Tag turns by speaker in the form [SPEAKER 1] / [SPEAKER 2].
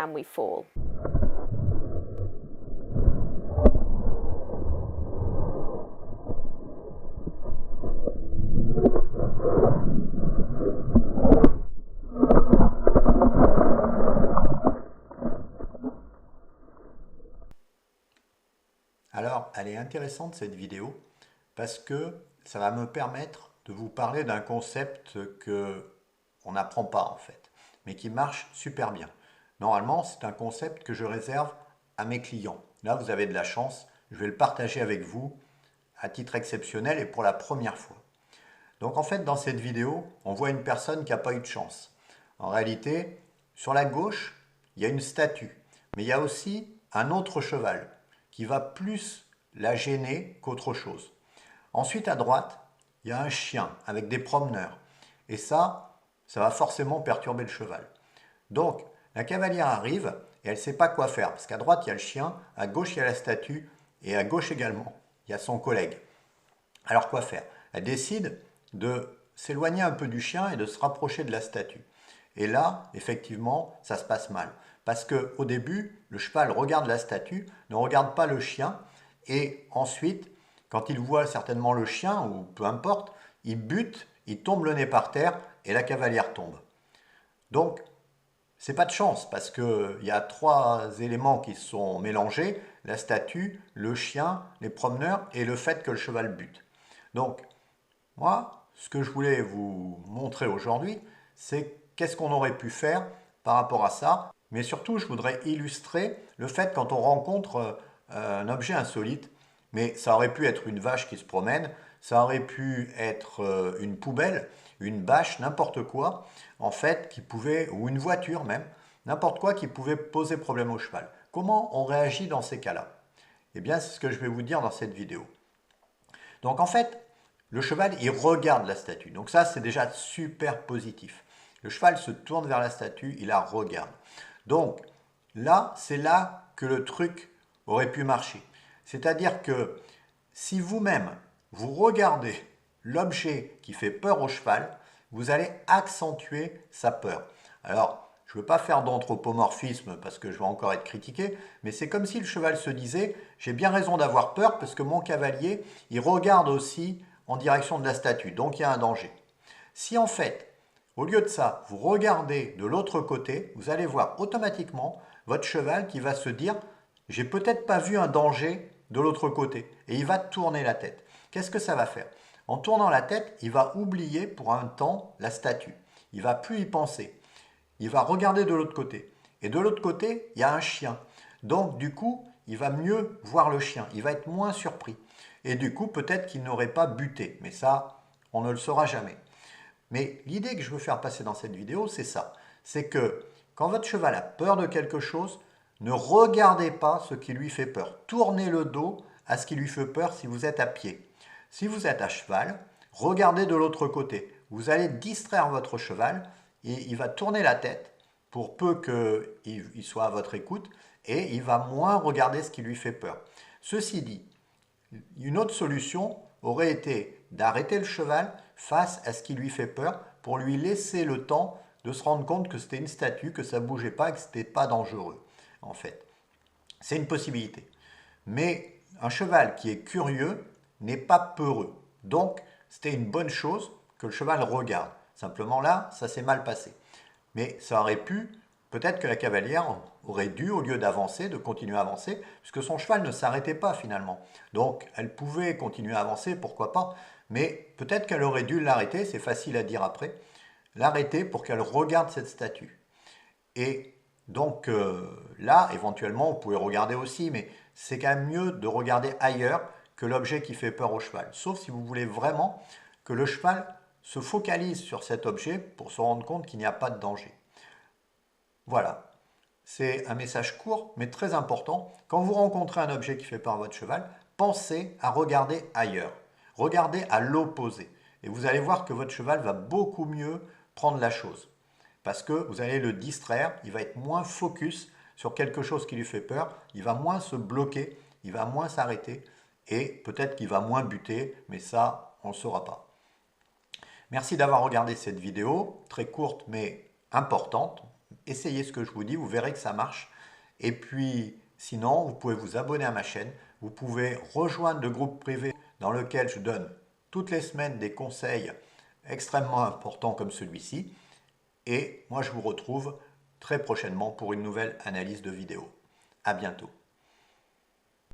[SPEAKER 1] and we fall.
[SPEAKER 2] Alors, elle est intéressante cette vidéo parce que ça va me permettre de vous parler d'un concept que on n'apprend pas en fait, mais qui marche super bien. Normalement, c'est un concept que je réserve à mes clients. Là, vous avez de la chance, je vais le partager avec vous à titre exceptionnel et pour la première fois. Donc en fait, dans cette vidéo, on voit une personne qui n'a pas eu de chance. En réalité, sur la gauche, il y a une statue, mais il y a aussi un autre cheval qui va plus la gêner qu'autre chose. Ensuite, à droite, il y a un chien avec des promeneurs. Et ça va forcément perturber le cheval. Donc, la cavalière arrive et elle ne sait pas quoi faire. Parce qu'à droite, il y a le chien, à gauche, il y a la statue, et à gauche également, il y a son collègue. Alors, quoi faire? Elle décide de s'éloigner un peu du chien et de se rapprocher de la statue. Et là, effectivement, ça se passe mal. Parce qu'au début, le cheval regarde la statue, ne regarde pas le chien, et ensuite, quand il voit certainement le chien, ou peu importe, il bute, il tombe le nez par terre, et la cavalière tombe. Donc, c'est pas de chance, parce qu'il y a trois éléments qui sont mélangés, la statue, le chien, les promeneurs, et le fait que le cheval bute. Donc, moi, ce que je voulais vous montrer aujourd'hui, c'est qu'est-ce qu'on aurait pu faire par rapport à ça. Mais surtout, je voudrais illustrer le fait quand on rencontre un objet insolite, mais ça aurait pu être une vache qui se promène, ça aurait pu être une poubelle, une bâche, n'importe quoi, en fait, qui pouvait, ou une voiture même, n'importe quoi qui pouvait poser problème au cheval. Comment on réagit dans ces cas-là? Eh bien, c'est ce que je vais vous dire dans cette vidéo. Donc en fait, le cheval, il regarde la statue. Donc ça, c'est déjà super positif. Le cheval se tourne vers la statue, il la regarde. Donc là, c'est là que le truc aurait pu marcher. C'est-à-dire que si vous-même, vous regardez l'objet qui fait peur au cheval, vous allez accentuer sa peur. Alors, je ne veux pas faire d'anthropomorphisme parce que je vais encore être critiqué, mais c'est comme si le cheval se disait « j'ai bien raison d'avoir peur parce que mon cavalier, il regarde aussi en direction de la statue, donc il y a un danger. » Si en fait, au lieu de ça, vous regardez de l'autre côté, vous allez voir automatiquement votre cheval qui va se dire « j'ai peut-être pas vu un danger de l'autre côté » et il va tourner la tête. Qu'est-ce que ça va faire? En tournant la tête, il va oublier pour un temps la statue. Il va plus y penser. Il va regarder de l'autre côté. Et de l'autre côté, il y a un chien. Donc du coup, il va mieux voir le chien. Il va être moins surpris. Et du coup, peut-être qu'il n'aurait pas buté. Mais ça, on ne le saura jamais. Mais l'idée que je veux faire passer dans cette vidéo, c'est ça. C'est que quand votre cheval a peur de quelque chose, ne regardez pas ce qui lui fait peur. Tournez le dos à ce qui lui fait peur si vous êtes à pied. Si vous êtes à cheval, regardez de l'autre côté. Vous allez distraire votre cheval et il va tourner la tête pour peu qu'il soit à votre écoute et il va moins regarder ce qui lui fait peur. Ceci dit, une autre solution aurait été d'arrêter le cheval face à ce qui lui fait peur pour lui laisser le temps de se rendre compte que c'était une statue, que ça ne bougeait pas et que ce n'était pas dangereux, en fait. C'est une possibilité. Mais un cheval qui est curieux n'est pas peureux. Donc, c'était une bonne chose que le cheval regarde. Simplement là, ça s'est mal passé. Mais ça aurait pu, peut-être que la cavalière aurait dû, au lieu d'avancer, de continuer à avancer, puisque son cheval ne s'arrêtait pas finalement. Donc elle pouvait continuer à avancer, pourquoi pas, mais peut-être qu'elle aurait dû l'arrêter, c'est facile à dire après, l'arrêter pour qu'elle regarde cette statue. Et donc là, éventuellement, vous pouvez regarder aussi, mais c'est quand même mieux de regarder ailleurs que l'objet qui fait peur au cheval. Sauf si vous voulez vraiment que le cheval se focalise sur cet objet pour se rendre compte qu'il n'y a pas de danger. Voilà, c'est un message court mais très important. Quand vous rencontrez un objet qui fait peur à votre cheval, pensez à regarder ailleurs. Regardez à l'opposé. Et vous allez voir que votre cheval va beaucoup mieux prendre la chose. Parce que vous allez le distraire, il va être moins focus sur quelque chose qui lui fait peur, il va moins se bloquer, il va moins s'arrêter et peut-être qu'il va moins buter, mais ça, on ne le saura pas. Merci d'avoir regardé cette vidéo, très courte mais importante, essayez ce que je vous dis, vous verrez que ça marche. Et puis, sinon, vous pouvez vous abonner à ma chaîne. Vous pouvez rejoindre le groupe privé dans lequel je donne toutes les semaines des conseils extrêmement importants comme celui-ci. Et moi, je vous retrouve très prochainement pour une nouvelle analyse de vidéo. À bientôt.